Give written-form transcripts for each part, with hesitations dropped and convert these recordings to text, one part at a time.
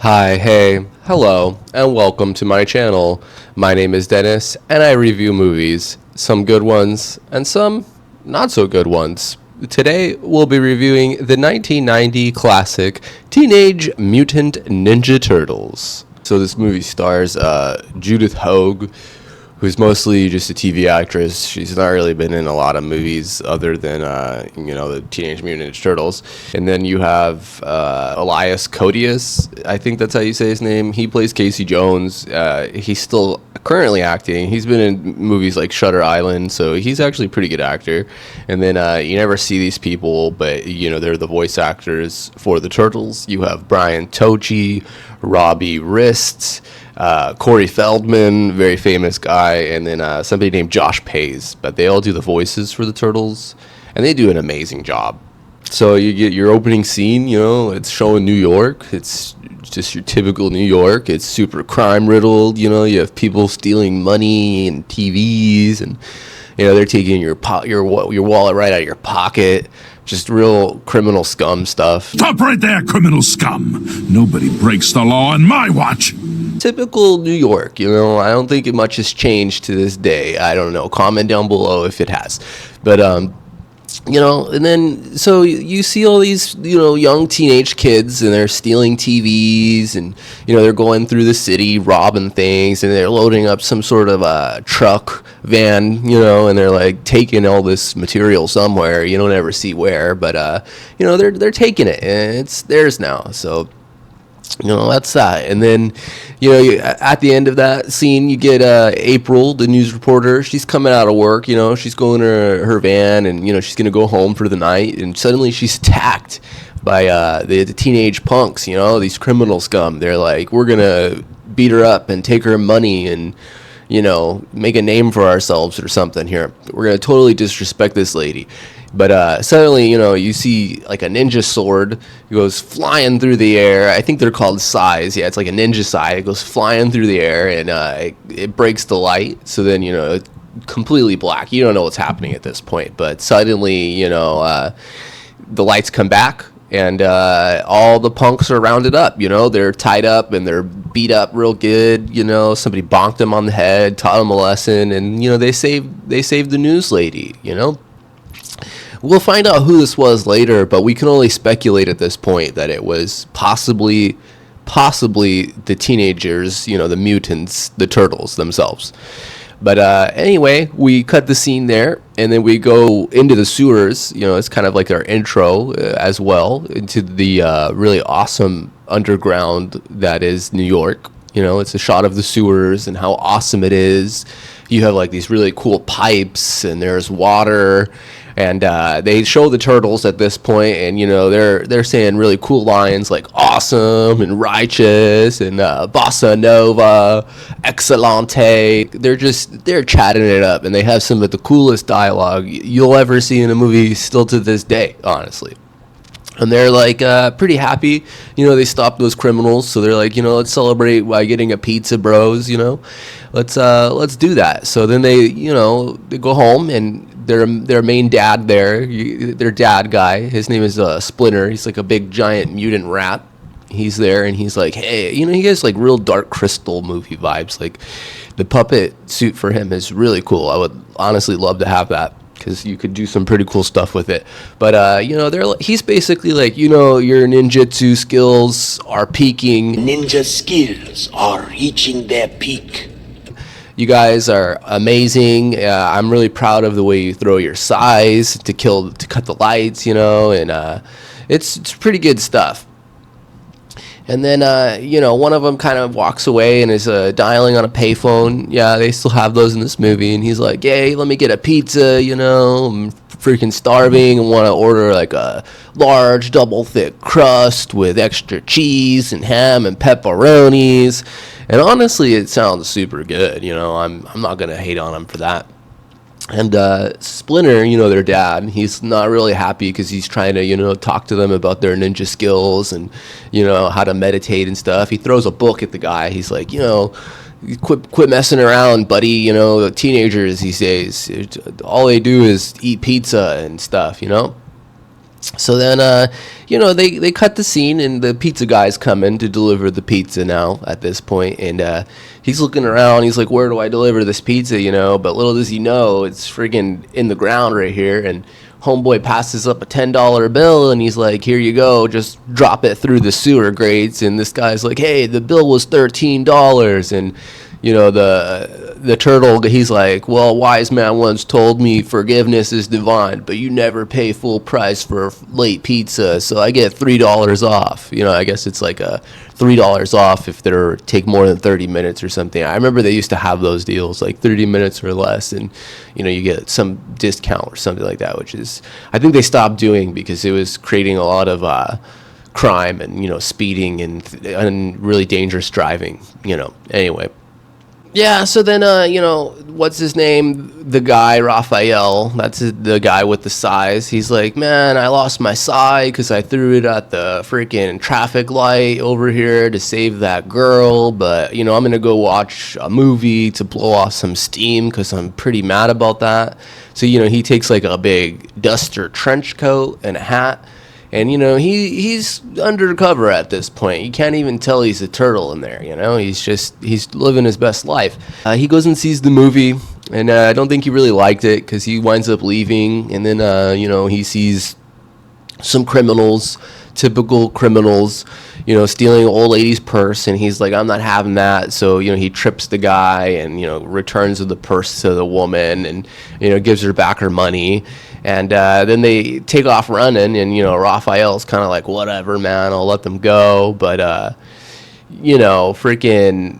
Hi, hey, hello, and welcome to my channel. My name is Dennis, and I review movies, some good ones, and some not so good ones. Today, we'll be reviewing the 1990 classic Teenage Mutant Ninja Turtles. So this movie stars Judith Hoag, who's mostly just a TV actress. She's not really been in a lot of movies other than, the Teenage Mutant Ninja Turtles. And then you have Elias Koteas, I think that's how you say his name. He plays Casey Jones. He's still currently acting. He's been in movies like Shutter Island, so he's actually a pretty good actor. And then you never see these people, but, they're the voice actors for the Turtles. You have Brian Tochi, Robbie Rist, Corey Feldman, very famous guy, and then somebody named Josh Pais. But they all do the voices for the Turtles, and they do an amazing job. So you get your opening scene, it's showing New York. It's just your typical New York. It's super crime riddled. You have people stealing money and TVs, and they're taking your wallet right out of your pocket. Just real criminal scum stuff. Stop right there, criminal scum. Nobody breaks the law on my watch. Typical New York, I don't think much has changed to this day. I don't know. Comment down below if it has. But, and then, so you see all these, young teenage kids, and they're stealing TVs, and, they're going through the city, robbing things, and they're loading up some sort of a truck, van, and they're, like, taking all this material somewhere. You don't ever see where, but, they're taking it, and it's theirs now, so... that's that. And then, at the end of that scene, you get April, the news reporter. She's coming out of work, she's going to her van, and, she's going to go home for the night. And suddenly she's attacked by the teenage punks, these criminal scum. They're like, we're going to beat her up and take her money and, make a name for ourselves or something here. We're going to totally disrespect this lady. But suddenly, you see like a ninja sword. It goes flying through the air. I think they're called sais. Yeah, it's like a ninja sai. It goes flying through the air, and it breaks the light. So then, it's completely black. You don't know what's happening at this point. But suddenly, the lights come back, and all the punks are rounded up. They're tied up, and they're beat up real good. Somebody bonked them on the head, taught them a lesson, and, they saved the news lady, We'll find out who this was later, but we can only speculate at this point that it was possibly the teenagers, the mutants, the turtles themselves. But anyway, we cut the scene there, and then we go into the sewers. It's kind of like our intro as well into the really awesome underground that is New York. It's a shot of the sewers and how awesome it is. You have like these really cool pipes, and there's water. And they show the turtles at this point, and they're saying really cool lines like "awesome" and "righteous" and "bossa nova," "excelente." They're chatting it up, and they have some of the coolest dialogue you'll ever see in a movie, still to this day, honestly. And they're like pretty happy, they stopped those criminals, so they're like, let's celebrate by getting a pizza, bros. Let's do that. So then they go home, and their main dad there, their dad guy, his name is Splinter. He's like a big giant mutant rat. He's there, and he's like, hey, he has like real Dark Crystal movie vibes. Like the puppet suit for him is really cool. I would honestly love to have that, because you could do some pretty cool stuff with it. But, he's basically like, your ninjutsu skills are peaking. Ninja skills are reaching their peak. You guys are amazing. I'm really proud of the way you throw your sais to cut the lights, and it's pretty good stuff. And then, one of them kind of walks away and is dialing on a payphone. Yeah, they still have those in this movie. And he's like, hey, let me get a pizza, I'm freaking starving and want to order like a large double thick crust with extra cheese and ham and pepperonis. And honestly, it sounds super good. I'm not going to hate on him for that. And Splinter, their dad, he's not really happy because he's trying to, talk to them about their ninja skills and, how to meditate and stuff. He throws a book at the guy. He's like, quit messing around, buddy. Teenagers these days, all they do is eat pizza and stuff, So then, they cut the scene, and the pizza guy's coming to deliver the pizza now at this point. And he's looking around. He's like, where do I deliver this pizza, But little does he know, it's friggin' in the ground right here. And homeboy passes up a $10 bill, and he's like, here you go. Just drop it through the sewer grates. And this guy's like, hey, the bill was $13. And the turtle, he's like, well, wise man once told me forgiveness is divine, but you never pay full price for late pizza, so I get $3 off. I guess it's like a $3 off if they take more than 30 minutes or something. I remember they used to have those deals, like 30 minutes or less, and you get some discount or something like that, which is, I think they stopped doing because it was creating a lot of crime and speeding and really dangerous driving. Anyway. Yeah, so then, what's his name? The guy, Raphael, that's the guy with the size. He's like, man, I lost my sai because I threw it at the freaking traffic light over here to save that girl. But, I'm going to go watch a movie to blow off some steam because I'm pretty mad about that. So, he takes like a big duster trench coat and a hat. And, he's undercover at this point. You can't even tell he's a turtle in there, He's living his best life. He goes and sees the movie, and I don't think he really liked it because he winds up leaving. And then, he sees some criminals, typical criminals, stealing an old lady's purse. And he's like, I'm not having that. So, he trips the guy and, returns the purse to the woman and, gives her back her money. And then they take off running, and, Raphael's kind of like, whatever, man, I'll let them go. But, freaking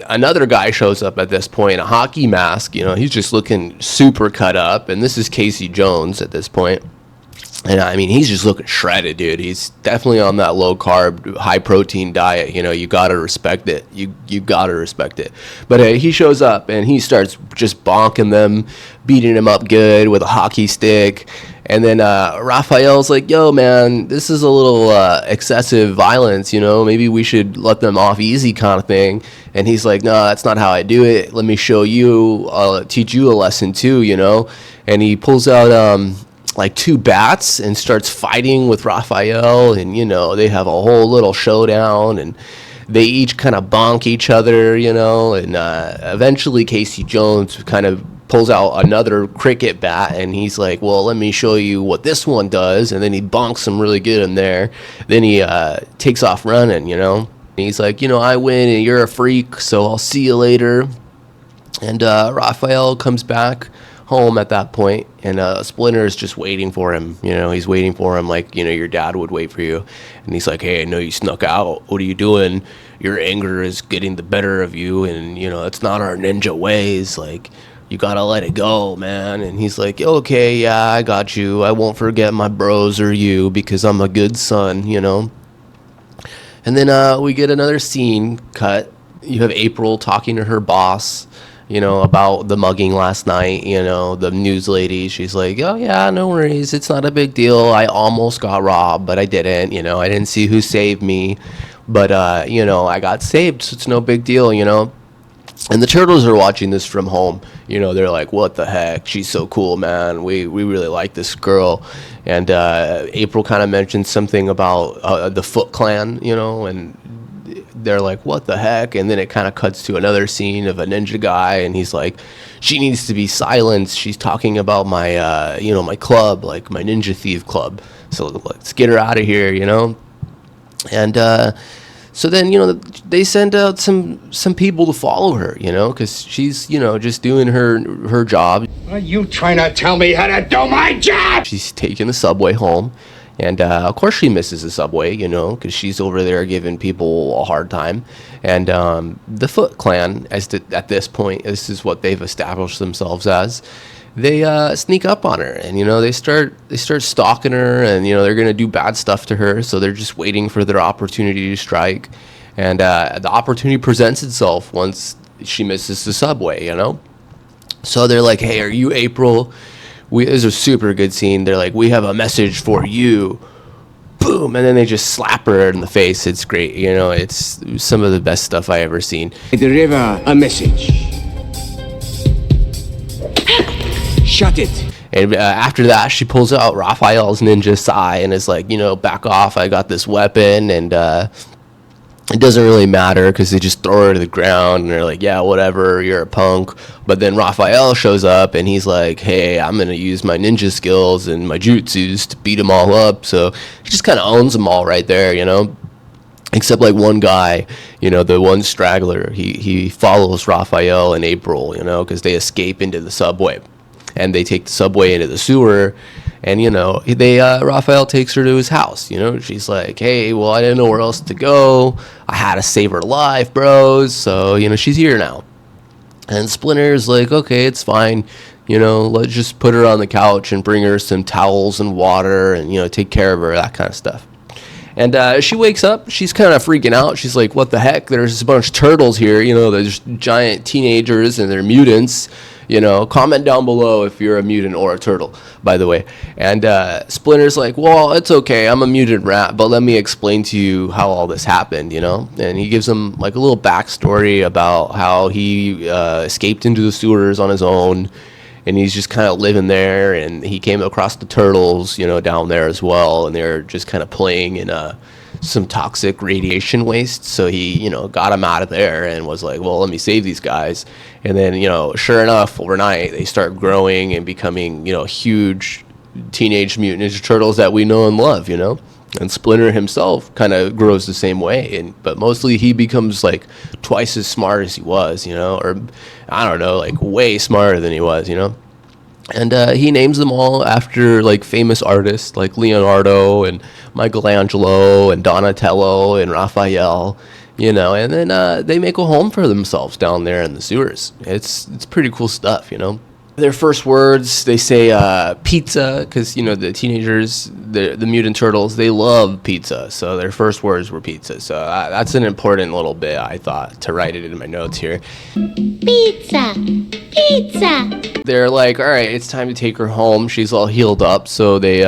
another guy shows up at this point, a hockey mask, he's just looking super cut up. And this is Casey Jones at this point. And I mean, he's just looking shredded, dude. He's definitely on that low carb, high protein diet. You gotta respect it. You gotta respect it. But he shows up and he starts just bonking them, beating him up good with a hockey stick. And then Raphael's like, yo, man, this is a little excessive violence, maybe we should let them off easy kind of thing. And he's like, no, that's not how I do it. Let me show you, teach you a lesson too, And he pulls out like two bats and starts fighting with Raphael, and they have a whole little showdown, and they each kind of bonk each other, and eventually Casey Jones kind of pulls out another cricket bat, and he's like, well, let me show you what this one does. And then he bonks him really good in there. Then he takes off running, and he's like, I win and you're a freak, so I'll see you later. And Raphael comes back home at that point, and Splinter is just waiting for him. He's waiting for him like, your dad would wait for you. And he's like, hey, I know you snuck out. What are you doing? Your anger is getting the better of you, and, it's not our ninja ways. Like, you gotta let it go, man. And he's like, okay, yeah, I got you. I won't forget my bros or you because I'm a good son, And then we get another scene cut. You have April talking to her boss, about the mugging last night, the news lady. She's like, oh, yeah, no worries. It's not a big deal. I almost got robbed, but I didn't. I didn't see who saved me. But, I got saved, so it's no big deal, And the turtles are watching this from home. They're like, what the heck? She's so cool, man. We really like this girl. And April kind of mentioned something about the Foot Clan, and they're like, what the heck? And then it kind of cuts to another scene of a ninja guy, and he's like, she needs to be silenced. She's talking about my, my club, like my Ninja Thief Club. So let's get her out of here, And so then, they send out some people to follow her, because she's, just doing her job. Are you trying to tell me how to do my job? She's taking the subway home. And, of course, she misses the subway, because she's over there giving people a hard time. And the Foot Clan, at this point, this is what they've established themselves as. They sneak up on her, and, they start stalking her, and, they're going to do bad stuff to her. So they're just waiting for their opportunity to strike. And the opportunity presents itself once she misses the subway, So they're like, hey, are you April? This is a super good scene. They're like, we have a message for you. Boom. And then they just slap her in the face. It's great. It's some of the best stuff I ever seen. Deliver a message. Shut it. And after that, she pulls out Raphael's ninja sai and is like, back off. I got this weapon, and it doesn't really matter because they just throw her to the ground and they're like, yeah, whatever, you're a punk. But then Raphael shows up and he's like, hey, I'm going to use my ninja skills and my jutsus to beat them all up. So he just kind of owns them all right there, except like one guy, the one straggler. He follows Raphael and April, because they escape into the subway. And they take the subway into the sewer. And, Raphael takes her to his house. She's like, hey, well, I didn't know where else to go. I had to save her life, bros. So, she's here now. And Splinter's like, okay, it's fine. Let's just put her on the couch and bring her some towels and water and, take care of her, that kind of stuff. And she wakes up. She's kind of freaking out. She's like, what the heck? There's a bunch of turtles here. There's giant teenagers and they're mutants. Comment down below if you're a mutant or a turtle, by the way. And Splinter's like, well, it's okay. I'm a mutant rat, but let me explain to you how all this happened, And he gives them like a little backstory about how he escaped into the sewers on his own. And he's just kind of living there. And he came across the turtles, down there as well. And they're just kind of playing in some toxic radiation waste. So he, got him out of there and was like, well, let me save these guys. And then, sure enough, overnight, they start growing and becoming, huge Teenage Mutant Ninja Turtles that we know and love, And Splinter himself kind of grows the same way. But mostly he becomes like twice as smart as he was, or I don't know, like way smarter than he was, And he names them all after like famous artists like Leonardo and Michelangelo and Donatello and Raphael, and then they make a home for themselves down there in the sewers. It's pretty cool stuff, Their first words, they say pizza, because, the teenagers, the mutant turtles, they love pizza. So their first words were pizza. So that's an important little bit, I thought, to write it in my notes here. Pizza! Pizza! They're like, all right, it's time to take her home. She's all healed up. So they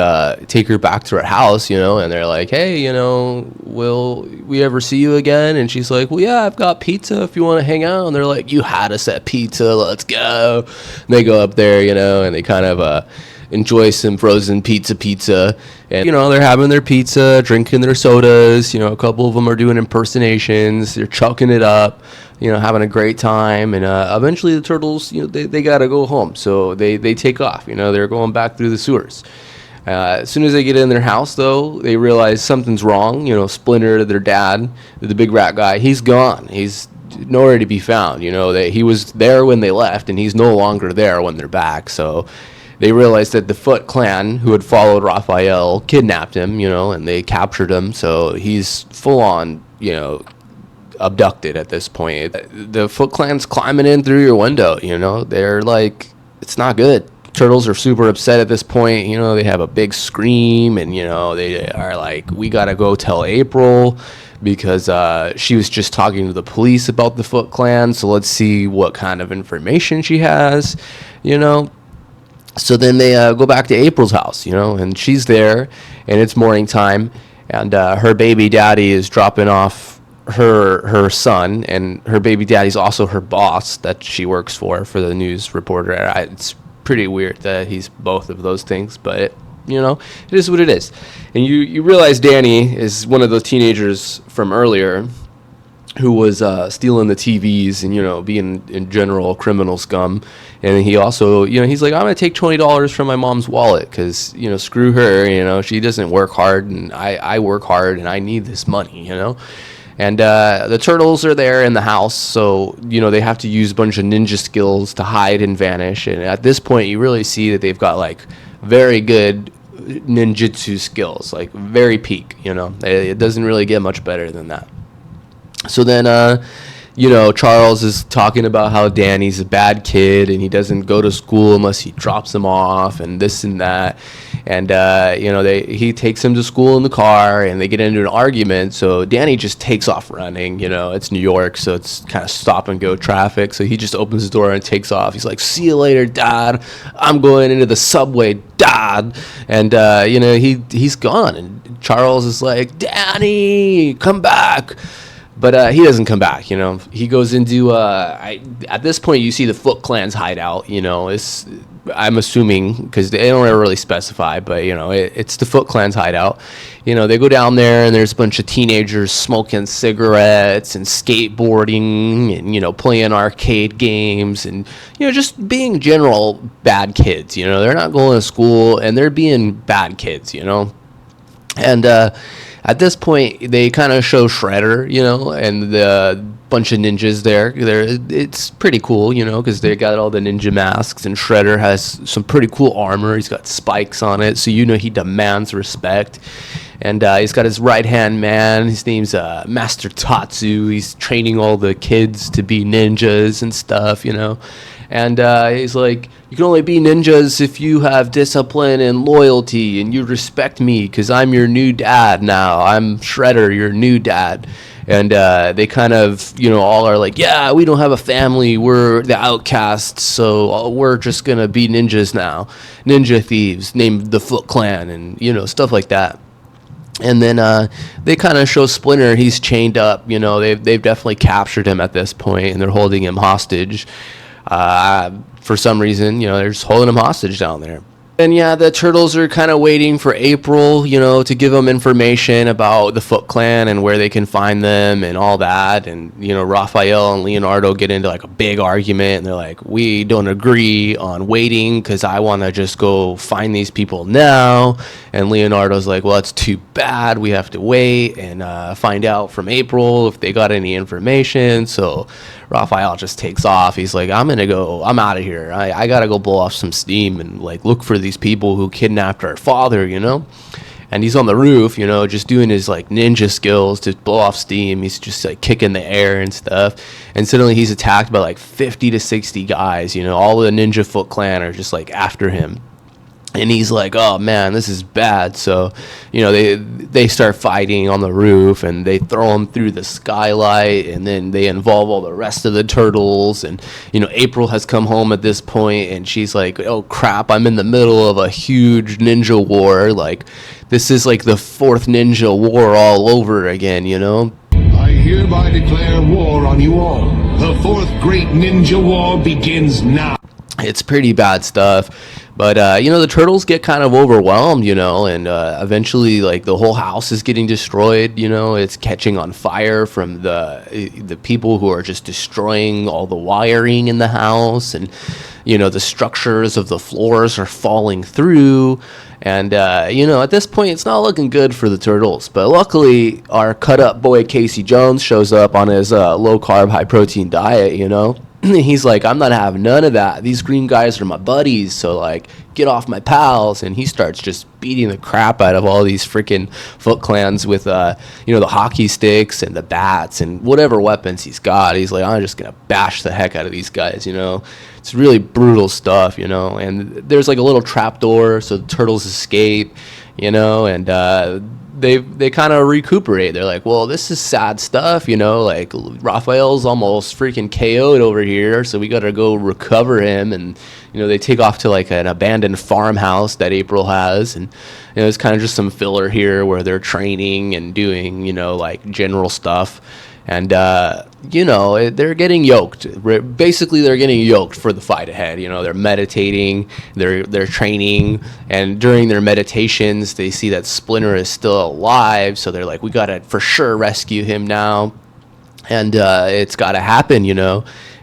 take her back to her house, and they're like, hey, will we ever see you again? And she's like, well, yeah, I've got pizza if you want to hang out. And they're like, you had us at pizza. Let's go. And they go up there, and they kind of enjoy some frozen pizza. And, they're having their pizza, drinking their sodas. A couple of them are doing impersonations. They're chucking it up. Having a great time, and eventually the turtles, they gotta go home, so they take off. They're going back through the sewers. As soon as they get in their house, though, they realize something's wrong. Splinter, their dad, the big rat guy, he's gone. He's nowhere to be found. That he was there when they left, and he's no longer there when they're back. So they realized that the Foot Clan, who had followed Raphael, kidnapped him. And they captured him. So he's full on, abducted at this point. The Foot Clan's climbing in through your window, they're like, it's not good. Turtles are super upset at this point. They have a big scream, and they are like, we gotta go tell April because she was just talking to the police about the Foot Clan, so let's see what kind of information she has. So then they go back to April's house, and she's there, and it's morning time, and her baby daddy is dropping off her son, and her baby daddy's also her boss that she works for the news reporter. It's pretty weird that he's both of those things, but it is what it is. And you realize Danny is one of those teenagers from earlier who was stealing the TVs and being in general criminal scum. And he also he's like, I'm gonna take $20 from my mom's wallet because screw her, she doesn't work hard, and I work hard, and I need this money. And the turtles are there in the house, so, they have to use a bunch of ninja skills to hide and vanish. And at this point, you really see that they've got, like, very good ninjutsu skills, like, very peak, It doesn't really get much better than that. So then, Charles is talking about how Danny's a bad kid, and he doesn't go to school unless he drops him off, and this and that. And, he takes him to school in the car, and they get into an argument. So Danny just takes off running. It's New York, so it's kind of stop and go traffic. So he just opens the door and takes off. He's like, see you later, Dad. I'm going into the subway, Dad. And, he's gone. And Charles is like, Danny, come back. But he doesn't come back, He goes into at this point you see the Foot Clan's hideout. I'm assuming because they don't ever really specify, but it's the Foot Clan's hideout. They go down there and there's a bunch of teenagers smoking cigarettes and skateboarding and playing arcade games and just being general bad kids. They're not going to school and they're being bad kids. And at this point, they kind of show Shredder, and the bunch of ninjas there. It's pretty cool, because they got all the ninja masks, and Shredder has some pretty cool armor. He's got spikes on it, so he demands respect. And he's got his right-hand man. His name's Master Tatsu. He's training all the kids to be ninjas and stuff, And he's like, you can only be ninjas if you have discipline and loyalty and you respect me because I'm your new dad now. I'm Shredder, your new dad. And they kind of, all are like, yeah, we don't have a family. We're the outcasts, so we're just going to be ninjas now. Ninja thieves named the Foot Clan and, stuff like that. And then they kind of show Splinter. He's chained up. They've definitely captured him at this point, and they're holding him hostage. For some reason, they're just holding him hostage down there. And yeah, the Turtles are kind of waiting for April, to give them information about the Foot Clan and where they can find them and all that. And, Raphael and Leonardo get into like a big argument and they're like, we don't agree on waiting because I want to just go find these people now. And Leonardo's like, well, it's too bad. We have to wait and find out from April if they got any information. So Raphael just takes off. He's like, I'm out of here. I got to go blow off some steam and like look for these people who kidnapped our father, And he's on the roof, just doing his like ninja skills to blow off steam. He's just like kicking the air and stuff. And suddenly he's attacked by like 50 to 60 guys, all the Ninja Foot Clan are just like after him. And he's like, oh, man, this is bad. So, they start fighting on the roof, and they throw him through the skylight, and then they involve all the rest of the Turtles. And, April has come home at this point, and she's like, oh, crap, I'm in the middle of a huge ninja war. Like, this is like the fourth ninja war all over again, I hereby declare war on you all. The fourth great ninja war begins now. It's pretty bad stuff. But, the Turtles get kind of overwhelmed, and eventually, like, the whole house is getting destroyed, It's catching on fire from the people who are just destroying all the wiring in the house. And, the structures of the floors are falling through. And, at this point, it's not looking good for the Turtles. But luckily, our cut-up boy Casey Jones shows up on his low-carb, high-protein diet, He's like, I'm not having none of that. These green guys are my buddies, so, like, get off my pals. And he starts just beating the crap out of all these freaking Foot Clans with, the hockey sticks and the bats and whatever weapons he's got. He's like, I'm just going to bash the heck out of these guys, It's really brutal stuff, And there's, like, a little trapdoor, so the Turtles escape, and they kind of recuperate. They're like, well, this is sad stuff, like Raphael's almost freaking KO'd over here, so we got to go recover him. And, they take off to like an abandoned farmhouse that April has. And, it's kind of just some filler here where they're training and doing, like general stuff. And, they're getting yoked. Basically, they're getting yoked for the fight ahead. They're meditating, they're training, and during their meditations, they see that Splinter is still alive. So they're like, we got to for sure rescue him now. And it's got to happen,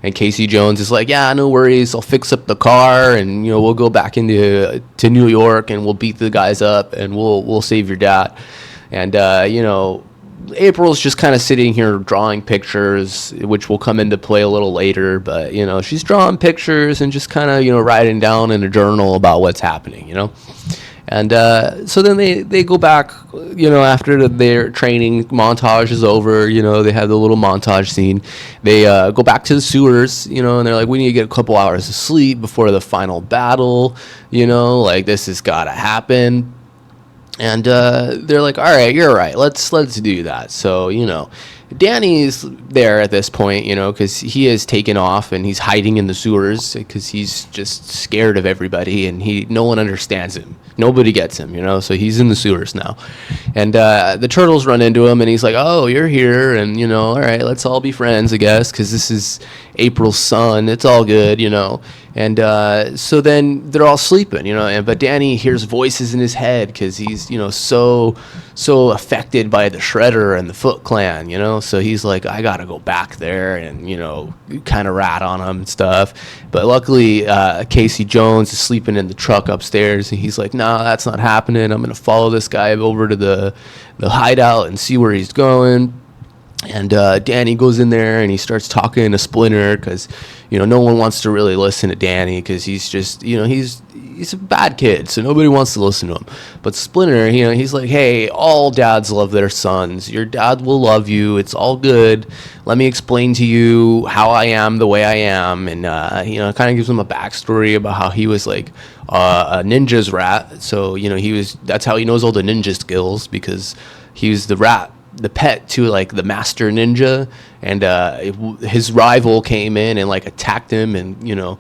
And Casey Jones is like, yeah, no worries. I'll fix up the car, and, we'll go back to New York, and we'll beat the guys up, and we'll save your dad. And, April's just kind of sitting here drawing pictures, which will come into play a little later. But, she's drawing pictures and just kind of, writing down in a journal about what's happening, And so then they go back, after their training montage is over, they have the little montage scene. They go back to the sewers, and they're like, we need to get a couple hours of sleep before the final battle, like this has got to happen. And they're like, all right, you're right. Let's do that. So, Danny's there at this point, you know, because he has taken off and he's hiding in the sewers because he's just scared of everybody, and no one understands him. Nobody gets him, you know, so he's in the sewers now. And the turtles run into him, and he's like, oh, you're here, and, you know, all right, let's all be friends, I guess, because this is April's son. It's all good, you know. And so then they're all sleeping, you know, but Danny hears voices in his head because he's, you know, so affected by the Shredder and the Foot Clan, you know. So he's like, I got to go back there and, you know, kind of rat on him and stuff. But luckily, Casey Jones is sleeping in the truck upstairs, and he's like, no, that's not happening. I'm going to follow this guy over to the hideout and see where he's going. And Danny goes in there and he starts talking to Splinter because, you know, no one wants to really listen to Danny because he's just, you know, he's a bad kid, so nobody wants to listen to him. But Splinter, you know, he's like, hey, all dads love their sons. Your dad will love you. It's all good. Let me explain to you how I am the way I am. And, you know, it kind of gives him a backstory about how he was like a ninja's rat. So, you know, that's how he knows all the ninja skills, because he was the pet to like the master ninja, and his rival came in and like attacked him and, you know,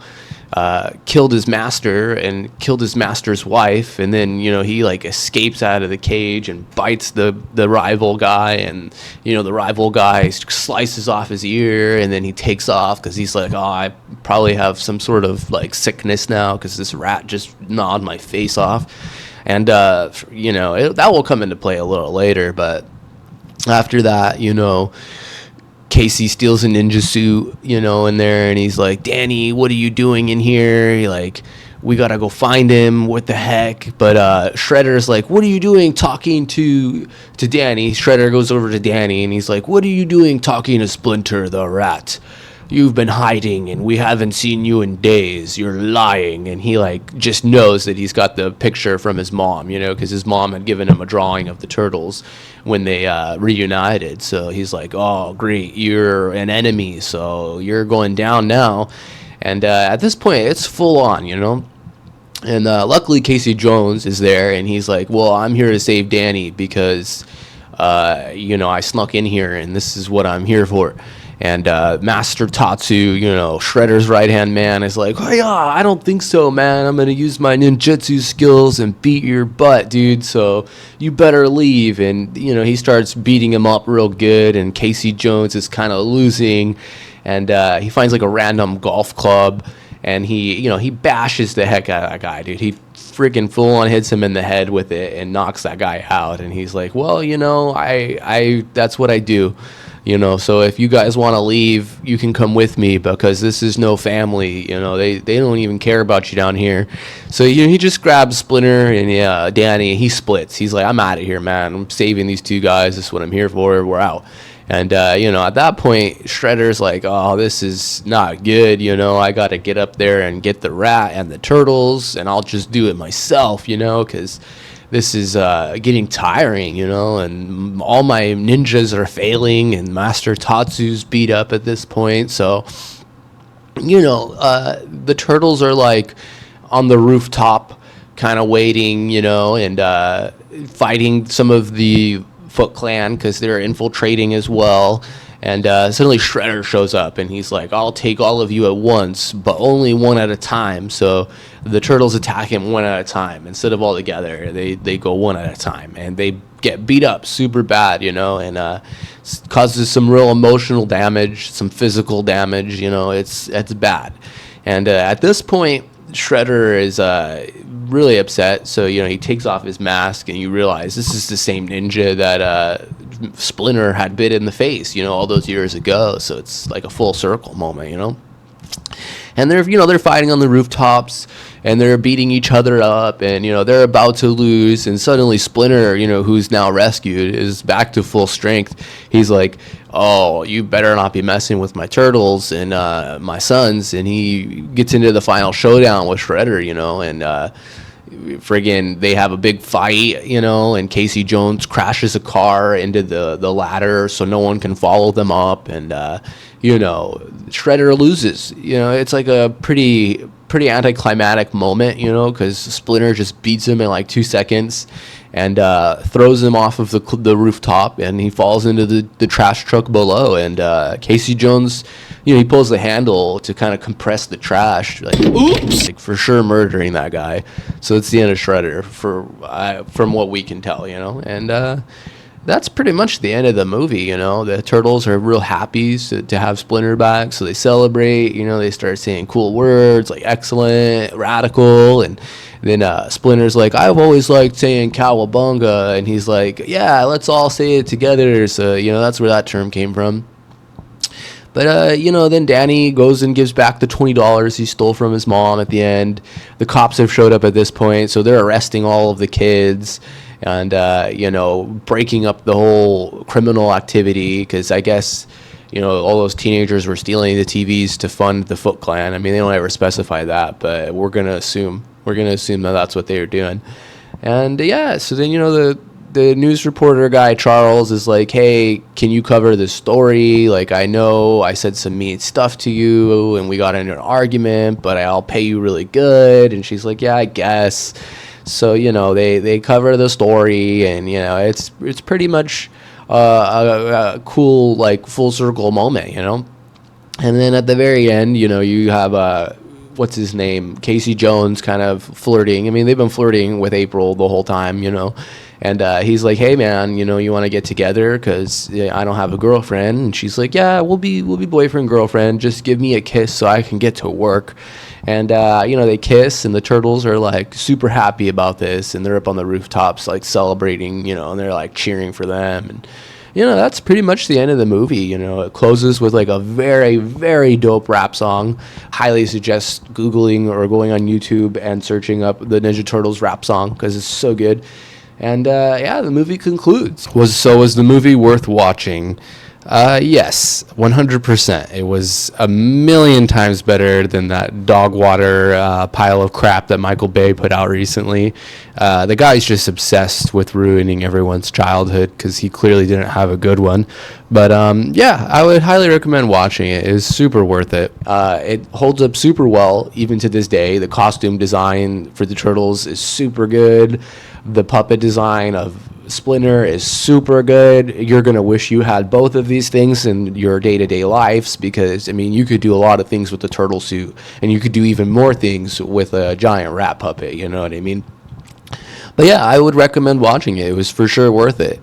killed his master and killed his master's wife, and then, you know, he like escapes out of the cage and bites the rival guy, and, you know, the rival guy slices off his ear, and then he takes off because he's like, oh, I probably have some sort of like sickness now because this rat just gnawed my face off. And you know, that will come into play a little later, but after that, you know, Casey steals a ninja suit, you know, in there, and he's like, Danny, what are you doing in here? Like, we gotta go find him. What the heck? But Shredder's like, what are you doing talking to Danny? Shredder goes over to Danny, and he's like, what are you doing talking to Splinter the rat? You've been hiding, and we haven't seen you in days. You're lying. And he, like, just knows that he's got the picture from his mom, you know, because his mom had given him a drawing of the Turtles when they reunited. So he's like, oh, great, you're an enemy, so you're going down now. And at this point, it's full on, you know. And luckily, Casey Jones is there, and he's like, well, I'm here to save Danny because, you know, I snuck in here, and this is what I'm here for. And Master Tatsu, you know, Shredder's right-hand man, is like, oh, yeah, I don't think so, man. I'm going to use my ninjutsu skills and beat your butt, dude, so you better leave. And, you know, he starts beating him up real good, and Casey Jones is kind of losing. And he finds, like, a random golf club, and he bashes the heck out of that guy, dude. He freaking full-on hits him in the head with it and knocks that guy out. And he's like, well, you know, I that's what I do. You know, so if you guys want to leave, you can come with me because this is no family. You know, they don't even care about you down here. So, you know, he just grabs Splinter and Danny. He splits. He's like, I'm out of here, man. I'm saving these two guys. This is what I'm here for. We're out. And, you know, at that point, Shredder's like, oh, this is not good. You know, I got to get up there and get the rat and the turtles, and I'll just do it myself, you know, because this is getting tiring, you know, and all my ninjas are failing, and Master Tatsu's beat up at this point. So, you know, the turtles are like on the rooftop kind of waiting, you know, and fighting some of the Foot Clan because they're infiltrating as well. And suddenly Shredder shows up, and he's like, I'll take all of you at once, but only one at a time. So the turtles attack him one at a time. Instead of all together, they go one at a time. And they get beat up super bad, you know, and causes some real emotional damage, some physical damage, you know. It's bad. And at this point, Shredder is really upset. So, you know, he takes off his mask, and you realize this is the same ninja that Splinter had bit in the face, you know, all those years ago. So it's like a full circle moment, you know. And they're fighting on the rooftops, and they're beating each other up, and, you know, they're about to lose. And suddenly Splinter, you know, who's now rescued, is back to full strength. He's like, oh, you better not be messing with my turtles and my sons. And he gets into the final showdown with Shredder, you know, and friggin' they have a big fight, you know, and Casey Jones crashes a car into the ladder so no one can follow them up, and you know, Shredder loses. You know, it's like a pretty anticlimactic moment, you know, because Splinter just beats him in like 2 seconds, and throws him off of the rooftop, and he falls into the trash truck below. And Casey Jones, he pulls the handle to kind of compress the trash, like, oops, like, for sure murdering that guy. So it's the end of Shredder, from what we can tell, and that's pretty much the end of the movie. The Turtles are real happy to have Splinter back, so they celebrate. They start saying cool words like excellent, radical, and then Splinter's like, I've always liked saying cowabunga, and he's like, yeah, let's all say it together. So that's where that term came from. But then Danny goes and gives back the $20 he stole from his mom at the end. The cops have showed up at this point, so they're arresting all of the kids and breaking up the whole criminal activity, because I guess all those teenagers were stealing the TVs to fund the Foot Clan. I mean, they don't ever specify that, but we're gonna assume that that's what they were doing. And so then the news reporter guy Charles is like, hey, can you cover this story? Like, I know I said some mean stuff to you and we got into an argument, but I'll pay you really good. And she's like, yeah, I guess. So they cover the story, and it's pretty much a cool, like, full circle moment, And then at the very end, you have what's his name, Casey Jones, kind of flirting. I mean, they've been flirting with April the whole time, And he's like, hey, man, you want to get together because I don't have a girlfriend. And she's like, yeah, we'll be boyfriend, girlfriend. Just give me a kiss so I can get to work. And, they kiss, and the Turtles are, like, super happy about this. And they're up on the rooftops, like, celebrating, and they're, like, cheering for them. And, that's pretty much the end of the movie. It closes with, like, a very, very dope rap song. Highly suggest Googling or going on YouTube and searching up the Ninja Turtles rap song because it's so good. And, the movie concludes. Was the movie worth watching? Yes, 100%. It was a million times better than that dog water pile of crap that Michael Bay put out recently. The guy's just obsessed with ruining everyone's childhood because he clearly didn't have a good one. But, I would highly recommend watching it. It is super worth it. It holds up super well, even to this day. The costume design for the Turtles is super good. The puppet design of Splinter is super good. You're going to wish you had both of these things in your day-to-day lives because, I mean, you could do a lot of things with the turtle suit, and you could do even more things with a giant rat puppet, you know what I mean? But yeah, I would recommend watching it. It was for sure worth it.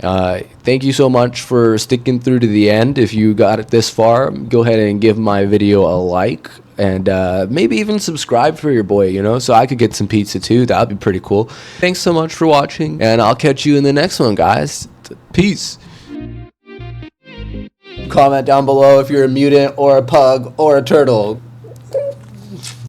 Thank you so much for sticking through to the end. If you got it this far, go ahead and give my video a like, and maybe even subscribe for your boy, so I could get some pizza too. That would be pretty cool. Thanks so much for watching, and I'll catch you in the next one, guys. Peace. Comment down below if you're a mutant or a pug or a turtle.